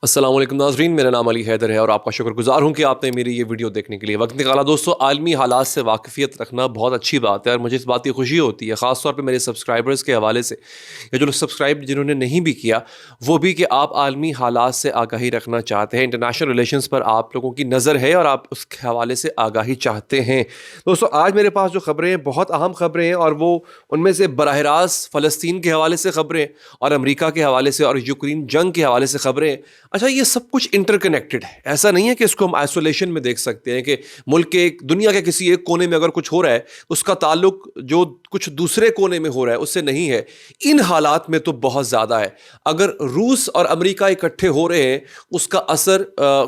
السلام علیکم ناظرین، میرا نام علی حیدر ہے اور آپ کا شکر گزار ہوں کہ آپ نے میری یہ ویڈیو دیکھنے کے لیے وقت نکالا۔ دوستو، عالمی حالات سے واقفیت رکھنا بہت اچھی بات ہے اور مجھے اس بات کی خوشی ہوتی ہے، خاص طور پہ میرے سبسکرائبرز کے حوالے سے، یا جو سبسکرائب جنہوں نے نہیں بھی کیا وہ بھی، کہ آپ عالمی حالات سے آگاہی رکھنا چاہتے ہیں، انٹرنیشنل ریلیشنز پر آپ لوگوں کی نظر ہے اور آپ اس کے حوالے سے آگاہی چاہتے ہیں۔ دوستو، آج میرے پاس جو خبریں ہیں بہت اہم خبریں ہیں، اور وہ ان میں سے براہ راست فلسطین کے حوالے سے خبریں اور امریکہ کے حوالے سے اور یوکرین جنگ کے حوالے سے خبریں۔ اچھا، یہ سب کچھ انٹر کنیکٹڈ ہے، ایسا نہیں ہے کہ اس کو ہم آئسولیشن میں دیکھ سکتے ہیں کہ ملک کے دنیا کے کسی ایک کونے میں اگر کچھ ہو رہا ہے اس کا تعلق جو کچھ دوسرے کونے میں ہو رہا ہے اس سے نہیں ہے۔ ان حالات میں تو بہت زیادہ ہے۔ اگر روس اور امریکہ اکٹھے ہو رہے ہیں اس کا اثر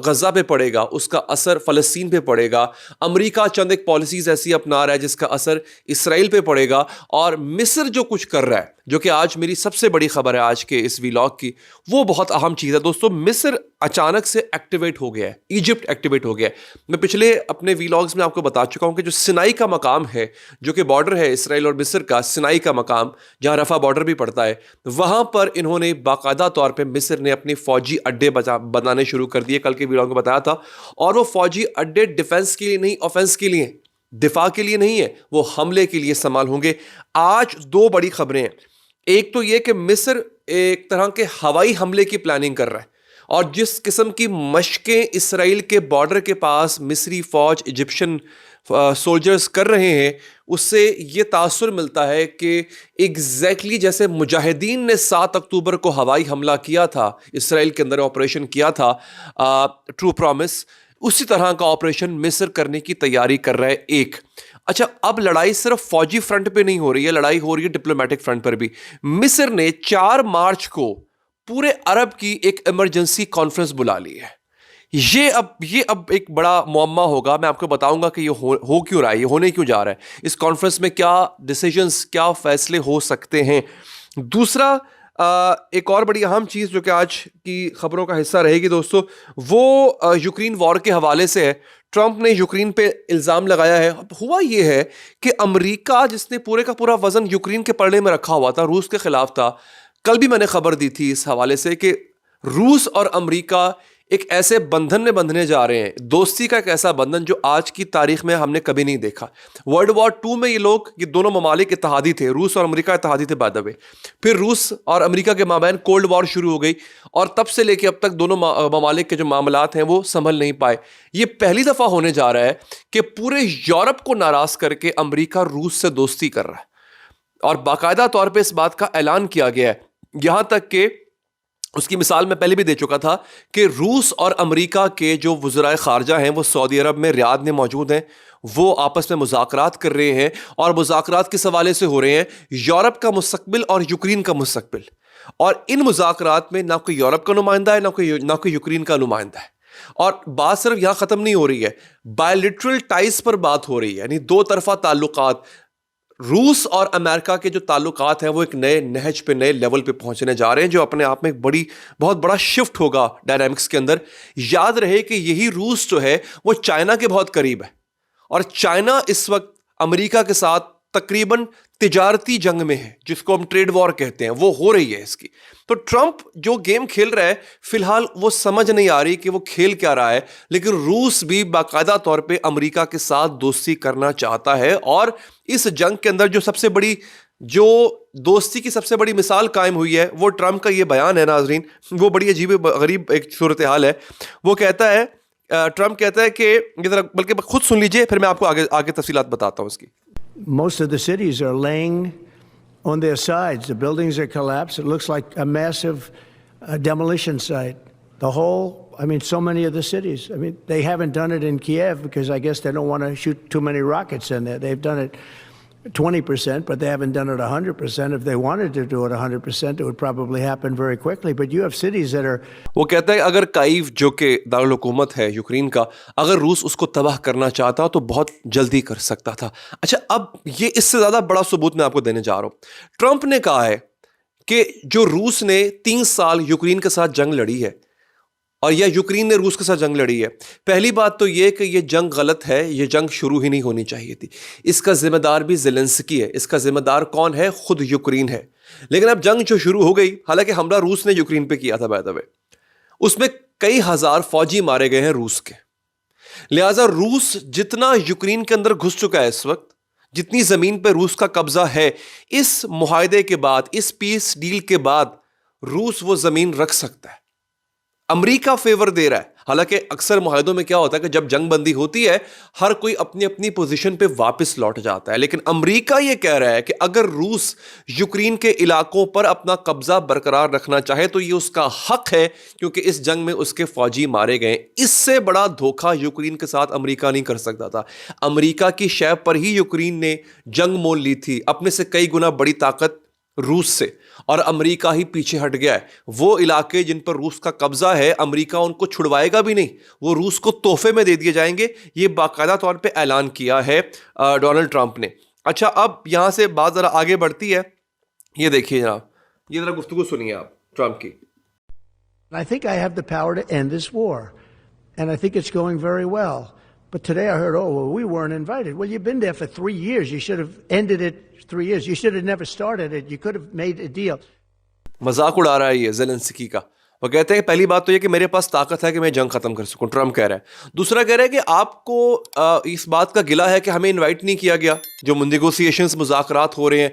غزہ پہ پڑے گا، اس کا اثر فلسطین پہ پڑے گا۔ امریکہ چند ایک پالیسیز ایسی اپنا رہا ہے جس کا اثر اسرائیل پہ پڑے گا، اور مصر جو کچھ کر رہا ہے، جو کہ آج میری سب سے بڑی خبر ہے آج کے اس ویلاگ کی، وہ بہت اہم چیز ہے۔ دوستو، مصر اچانک سے ایکٹیویٹ ہو گیا ہے، ایجپٹ ایکٹیویٹ ہو گیا ہے۔ میں پچھلے اپنے ویلاگز میں آپ کو بتا چکا ہوں کہ جو سینائی کا مقام ہے، جو کہ بارڈر ہے اسرائیل اور مصر کا، سینائی کا مقام جہاں رفح بارڈر بھی پڑتا ہے، وہاں پر انہوں نے باقاعدہ طور پہ مصر نے اپنے فوجی اڈے بنانے شروع کر دیے۔ کل کے ویلاگ میں بتایا تھا، اور وہ فوجی اڈے ڈیفنس کے لیے نہیں، آفنس کے لیے، دفاع کے لیے نہیں ہے، وہ حملے کے لیے استعمال ہوں گے۔ آج دو بڑی خبریں ہیں۔ ایک تو یہ کہ مصر ایک طرح کے ہوائی حملے کی پلاننگ کر رہا ہے، اور جس قسم کی مشقیں اسرائیل کے بارڈر کے پاس مصری فوج، ایجپشن سولجرز کر رہے ہیں، اس سے یہ تاثر ملتا ہے کہ ایگزیکٹلی جیسے مجاہدین نے 7 اکتوبر کو ہوائی حملہ کیا تھا، اسرائیل کے اندر آپریشن کیا تھا ٹرو پرومس، اسی طرح کا آپریشن مصر کرنے کی تیاری کر رہا ہے۔ ایک اچھا، اب لڑائی صرف فوجی فرنٹ پہ نہیں ہو رہی ہے، لڑائی ہو رہی ہے ڈپلومیٹک فرنٹ پر بھی۔ مصر نے 4 مارچ کو پورے عرب کی ایک ایمرجنسی کانفرنس بلا لی ہے۔ یہ اب ایک بڑا معمہ ہوگا، میں آپ کو بتاؤں گا کہ یہ ہو کیوں رہا ہے، یہ ہونے کیوں جا رہا ہے، اس کانفرنس میں کیا ڈیسیجنز، کیا فیصلے ہو سکتے ہیں۔ دوسرا، ایک اور بڑی اہم چیز جو کہ آج کی خبروں کا حصہ رہے گی دوستو، وہ یوکرین وار کے حوالے سے ہے۔ ٹرمپ نے یوکرین پہ الزام لگایا ہے۔ اب ہوا یہ ہے کہ امریکہ، جس نے پورے کا پورا وزن یوکرین کے پلڑے میں رکھا ہوا تھا، روس کے خلاف تھا، کل بھی میں نے خبر دی تھی اس حوالے سے کہ روس اور امریکہ ایک ایسے بندھن میں بندھنے جا رہے ہیں، دوستی کا ایک ایسا بندھن جو آج کی تاریخ میں ہم نے کبھی نہیں دیکھا۔ ورلڈ وار 2 میں یہ دونوں ممالک اتحادی تھے، روس اور امریکہ اتحادی تھے بائی دی وے۔ پھر روس اور امریکہ کے مابین کولڈ وار شروع ہو گئی، اور تب سے لے کے اب تک دونوں ممالک کے جو معاملات ہیں وہ سنبھل نہیں پائے۔ یہ پہلی دفعہ ہونے جا رہا ہے کہ پورے یورپ کو ناراض کر کے امریکہ روس سے دوستی کر رہا ہے، اور باقاعدہ طور پہ اس بات کا اعلان کیا گیا ہے، یہاں تک کہ اس کی مثال میں پہلے بھی دے چکا تھا کہ روس اور امریکہ کے جو وزرائے خارجہ ہیں وہ سعودی عرب میں ریاض میں موجود ہیں، وہ آپس میں مذاکرات کر رہے ہیں، اور مذاکرات کس حوالے سے ہو رہے ہیں؟ یورپ کا مستقبل اور یوکرین کا مستقبل۔ اور ان مذاکرات میں نہ کوئی یورپ کا نمائندہ ہے، نہ کوئی یوکرین کا نمائندہ ہے۔ اور بات صرف یہاں ختم نہیں ہو رہی ہے، بائیلیٹرل ٹائز پر بات ہو رہی ہے، یعنی دو طرفہ تعلقات۔ روس اور امریکہ کے جو تعلقات ہیں وہ ایک نئے نہج پہ، نئے لیول پہ پہنچنے جا رہے ہیں، جو اپنے آپ میں ایک بہت بڑا شفٹ ہوگا ڈائنامکس کے اندر۔ یاد رہے کہ یہی روس جو ہے وہ چائنا کے بہت قریب ہے، اور چائنا اس وقت امریکہ کے ساتھ تقریباً تجارتی جنگ میں ہے، جس کو ہم ٹریڈ وار کہتے ہیں، وہ ہو رہی ہے اس کی۔ تو ٹرمپ جو گیم کھیل رہا ہے فی الحال وہ سمجھ نہیں آ رہی کہ وہ کھیل کیا رہا ہے، لیکن روس بھی باقاعدہ طور پہ امریکہ کے ساتھ دوستی کرنا چاہتا ہے، اور اس جنگ کے اندر جو دوستی کی سب سے بڑی مثال قائم ہوئی ہے وہ ٹرمپ کا یہ بیان ہے ناظرین۔ وہ بڑی عجیب غریب ایک صورتحال ہے۔ وہ کہتا ہے، ٹرمپ کہتا ہے کہ بلکہ خود سن لیجئے، پھر میں آپ کو آگے تفصیلات بتاتا ہوں اس کی۔ Most of the cities are laying on their sides. The buildings are collapsed. It looks like a massive demolition site. So many of the cities. They haven't done it in Kiev because I guess they don't want to shoot too many rockets in there. They've done it 20%, but they haven't done it 100%. If they wanted to do it 100%, it would probably happen very quickly. But you have cities that are... وہ کہتا ہے اگر کائیو جو کہ دارالحکومت ہے Ukraine کا، اگر روس اس کو تباہ کرنا چاہتا تو بہت جلدی کر سکتا تھا۔ اچھا، اب یہ اس سے زیادہ بڑا ثبوت میں آپ کو دینے جا رہا ہوں۔ ٹرمپ نے کہا ہے کہ جو روس نے 3 سال یوکرین کے ساتھ جنگ لڑی ہے، اور یا یوکرین نے روس کے ساتھ جنگ لڑی ہے، پہلی بات تو یہ کہ یہ جنگ غلط ہے، یہ جنگ شروع ہی نہیں ہونی چاہیے تھی۔ اس کا ذمہ دار بھی زیلنسکی ہے۔ اس کا ذمہ دار کون ہے؟ خود یوکرین ہے۔ لیکن اب جنگ جو شروع ہو گئی، حالانکہ حملہ روس نے یوکرین پہ کیا تھا بائی دی وے، اس میں کئی ہزار فوجی مارے گئے ہیں روس کے. لہٰذا روس جتنا یوکرین کے اندر گھس چکا ہے اس وقت, جتنی زمین پہ روس کا قبضہ ہے, اس معاہدے کے بعد, اس پیس ڈیل کے بعد روس وہ زمین رکھ سکتا ہے. امریکہ فیور دے رہا ہے. حالانکہ اکثر معاہدوں میں کیا ہوتا ہے کہ جب جنگ بندی ہوتی ہے ہر کوئی اپنی اپنی پوزیشن پہ واپس لوٹ جاتا ہے, لیکن امریکہ یہ کہہ رہا ہے کہ اگر روس یوکرین کے علاقوں پر اپنا قبضہ برقرار رکھنا چاہے تو یہ اس کا حق ہے, کیونکہ اس جنگ میں اس کے فوجی مارے گئے. اس سے بڑا دھوکہ یوکرین کے ساتھ امریکہ نہیں کر سکتا تھا. امریکہ کی شے پر ہی یوکرین نے جنگ مول لی تھی, اپنے سے کئی گنا بڑی طاقت روس سے, اور امریکہ ہی پیچھے ہٹ گیا ہے. وہ علاقے جن پر روس کا قبضہ ہے امریکہ ان کو چھڑوائے گا بھی نہیں, وہ روس کو تحفے میں دے دیے جائیں گے. یہ باقاعدہ طور پہ اعلان کیا ہے ڈونلڈ ٹرمپ نے. اچھا, اب یہاں سے بات ذرا آگے بڑھتی ہے. یہ دیکھیے جناب, یہ ذرا گفتگو سنیے آپ ٹرمپ کی. I think I have the power to end this war, and I think it's going very well. But today I heard, oh, well, we weren't invited. Well, you've been there for 3 years. You should have ended it 3 years. You should have never started it. You could have made a deal. مذاق اڑا رہا ہے یہ Zelensky کا. وہ کہتے ہیں کہ پہلی بات تو یہ کہ میرے پاس طاقت ہے کہ میں جنگ ختم کر سکوں, ٹرمپ کہہ رہا ہے. دوسرا کہہ رہا ہے کہ آپ کو اس بات کا گلہ ہے کہ ہمیں انوائٹ نہیں کیا گیا جو نیگوسیشنز مذاکرات ہو رہے ہیں.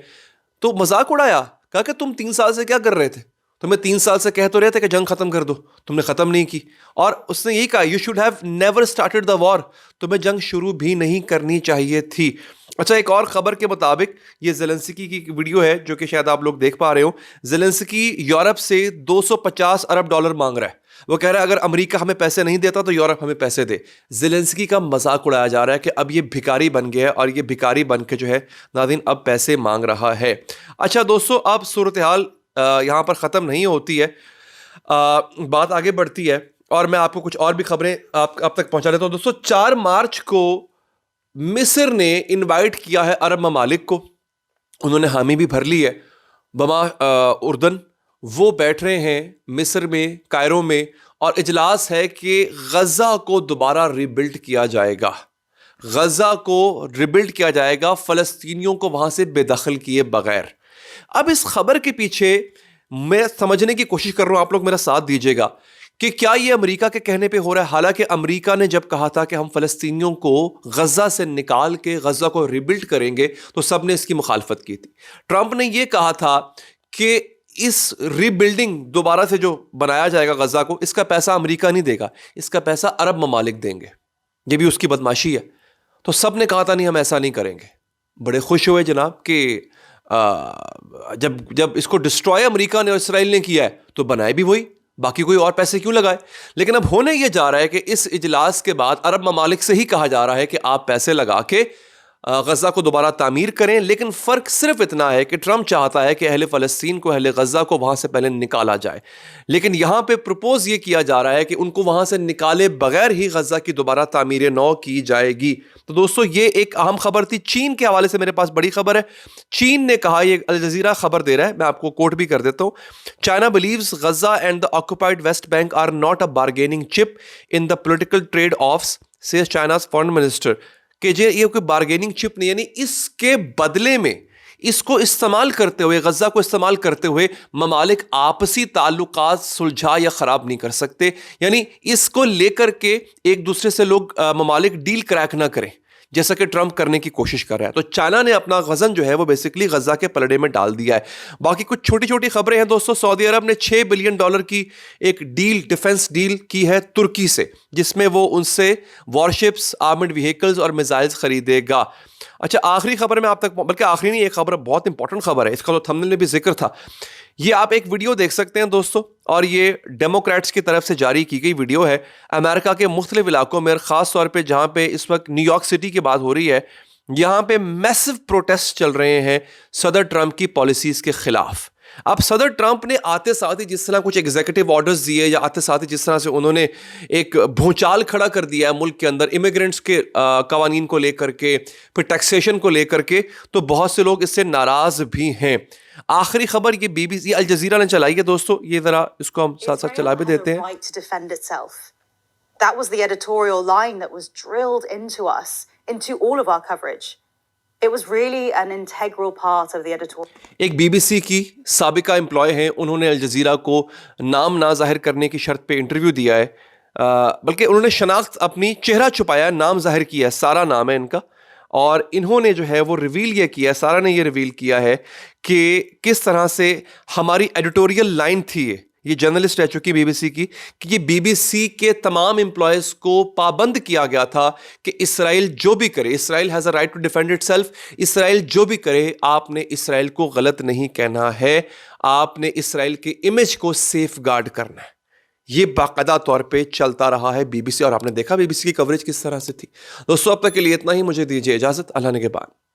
تو مذاق اڑایا, کہا کہ تم 3 سال سے کیا کر رہے تھے, تمہیں 3 سال سے کہہ تو رہے تھے کہ جنگ ختم کر دو, تم نے ختم نہیں کی. اور اس نے یہی کہا, you should have never started the war, تمہیں جنگ شروع بھی نہیں کرنی چاہیے تھی. اچھا, ایک اور خبر کے مطابق یہ زیلنسکی کی ویڈیو ہے جو کہ شاید آپ لوگ دیکھ پا رہے ہو. زیلنسکی یورپ سے $250 ارب مانگ رہا ہے. وہ کہہ رہا ہے اگر امریکہ ہمیں پیسے نہیں دیتا تو یورپ ہمیں پیسے دے. زیلنسکی کا مذاق اڑایا جا رہا ہے کہ اب یہ بھکاری بن گیا ہے, اور یہ بھکاری بن کے جو ہے ناظرین اب پیسے مانگ رہا ہے. اچھا دوستو, اب صورتحال یہاں پر ختم نہیں ہوتی ہے, بات آگے بڑھتی ہے, اور میں آپ کو کچھ اور بھی خبریں آپ تک پہنچا دیتا ہوں. دوستو, 4 مارچ کو مصر نے انوائٹ کیا ہے عرب ممالک کو, انہوں نے حامی بھی بھر لی ہے. بما اردن وہ بیٹھ رہے ہیں مصر میں, کائرو میں, اور اجلاس ہے کہ غزہ کو دوبارہ ریبلڈ کیا جائے گا. غزہ کو ریبلڈ کیا جائے گا فلسطینیوں کو وہاں سے بے دخل کیے بغیر. اب اس خبر کے پیچھے میں سمجھنے کی کوشش کر رہا ہوں, آپ لوگ میرا ساتھ دیجیے گا کہ کیا یہ امریکہ کے کہنے پہ ہو رہا ہے. حالانکہ امریکہ نے جب کہا تھا کہ ہم فلسطینیوں کو غزہ سے نکال کے غزہ کو ریبلڈ کریں گے تو سب نے اس کی مخالفت کی تھی. ٹرمپ نے یہ کہا تھا کہ اس ریبلڈنگ دوبارہ سے جو بنایا جائے گا غزہ کو, اس کا پیسہ امریکہ نہیں دے گا, اس کا پیسہ عرب ممالک دیں گے. یہ بھی اس کی بدماشی ہے. تو سب نے کہا تھا نہیں ہم ایسا نہیں کریں گے. بڑے خوش ہوئے جناب کہ جب اس کو ڈسٹروائے امریکہ نے اور اسرائیل نے کیا ہے تو بنائے بھی وہی, باقی کوئی اور پیسے کیوں لگائے. لیکن اب ہونے یہ جا رہا ہے کہ اس اجلاس کے بعد عرب ممالک سے ہی کہا جا رہا ہے کہ آپ پیسے لگا کے غزہ کو دوبارہ تعمیر کریں. لیکن فرق صرف اتنا ہے کہ ٹرمپ چاہتا ہے کہ اہل فلسطین کو, اہل غزہ کو وہاں سے پہلے نکالا جائے, لیکن یہاں پہ پرپوز یہ کیا جا رہا ہے کہ ان کو وہاں سے نکالے بغیر ہی غزہ کی دوبارہ تعمیر نو کی جائے گی. تو دوستو, یہ ایک اہم خبر تھی. چین کے حوالے سے میرے پاس بڑی خبر ہے. چین نے کہا, یہ الجزیرہ خبر دے رہا ہے, میں آپ کو کوٹ بھی کر دیتا ہوں. China believes Gaza and the occupied West Bank are not a bargaining chip in the political trade-offs, says China's foreign minister. کہ یہ کوئی بارگیننگ چپ نہیں, یعنی اس کے بدلے میں اس کو استعمال کرتے ہوئے, غزہ کو استعمال کرتے ہوئے ممالک آپسی تعلقات سلجھا یا خراب نہیں کر سکتے. یعنی اس کو لے کر کے ایک دوسرے سے لوگ ممالک ڈیل کریک نہ کریں جیسا کہ ٹرمپ کرنے کی کوشش کر رہا ہے. تو چائنا نے اپنا غزن جو ہے وہ بیسکلی غزہ کے پلڑے میں ڈال دیا ہے. باقی کچھ چھوٹی چھوٹی خبریں ہیں دوستو. سعودی عرب نے $6 بلین کی ایک ڈیل, ڈیفنس ڈیل کی ہے ترکی سے, جس میں وہ ان سے وارشپس, آرمڈ وہیکلز اور میزائلز خریدے گا. اچھا, آخری خبر میں آپ تک, بلکہ آخری نہیں, ایک خبر بہت امپورٹنٹ خبر ہے, اس کا تو تھمبنیل میں بھی ذکر تھا. یہ آپ ایک ویڈیو دیکھ سکتے ہیں دوستو, اور یہ ڈیموکریٹس کی طرف سے جاری کی گئی ویڈیو ہے. امریکہ کے مختلف علاقوں میں, خاص طور پہ جہاں پہ اس وقت نیو یارک سٹی کی بات ہو رہی ہے, یہاں پہ میسو پروٹیسٹ چل رہے ہیں صدر ٹرمپ کی پالیسیز کے خلاف. اب صدر ٹرمپ نے آتے ساتھ ہی جس طرح کچھ ایگزیکٹو آرڈرز دیے, یا آتے ساتھ ہی جس طرح سے انہوں نے ایک بھونچال کھڑا کر دیا ہے ملک کے اندر امیگرینٹس کے قوانین کو لے کر کے, پھر ٹیکسیشن کو لے کر کے, تو بہت سے لوگ اس سے ناراض بھی ہیں. آخری خبر یہ BBC الجزیرہ نے چلائی ہے دوستو, یہ ذرا اس کو ہم ساتھ ساتھ چلا بھی دیتے ہیں. That was the editorial line that was drilled into us, into all of our coverage. It was really an integral part of the editorial. ایک بی بی سی کی سابقہ امپلائی ہیں, انہوں نے الجزیرہ کو نام نہ ظاہر کرنے کی شرط پہ انٹرویو دیا ہے, بلکہ انہوں نے شناخت اپنی چہرہ چھپایا, نام ظاہر کیا ہے, سارا نام ہے ان کا, اور انہوں نے جو ہے وہ ریویل یہ کیا ہے, سارا نے یہ ریویل کیا ہے کہ کس طرح سے ہماری ایڈیٹوریل لائن تھی, یہ جرنلسٹ رہ چکی بی بی سی کی, کہ یہ بی بی سی کے تمام امپلائیز کو پابند کیا گیا تھا کہ اسرائیل جو بھی کرے, Israel has a right to defend itself, Israel جو بھی کرے آپ نے اسرائیل کو غلط نہیں کہنا ہے, آپ نے اسرائیل کے امیج کو سیف گارڈ کرنا ہے. یہ باقاعدہ طور پہ چلتا رہا ہے بی بی سی, اور آپ نے دیکھا بی بی سی کی کوریج کس طرح سے تھی. دوستو اب تک کے لیے اتنا ہی, مجھے دیجیے اجازت, اللہ نگہبان.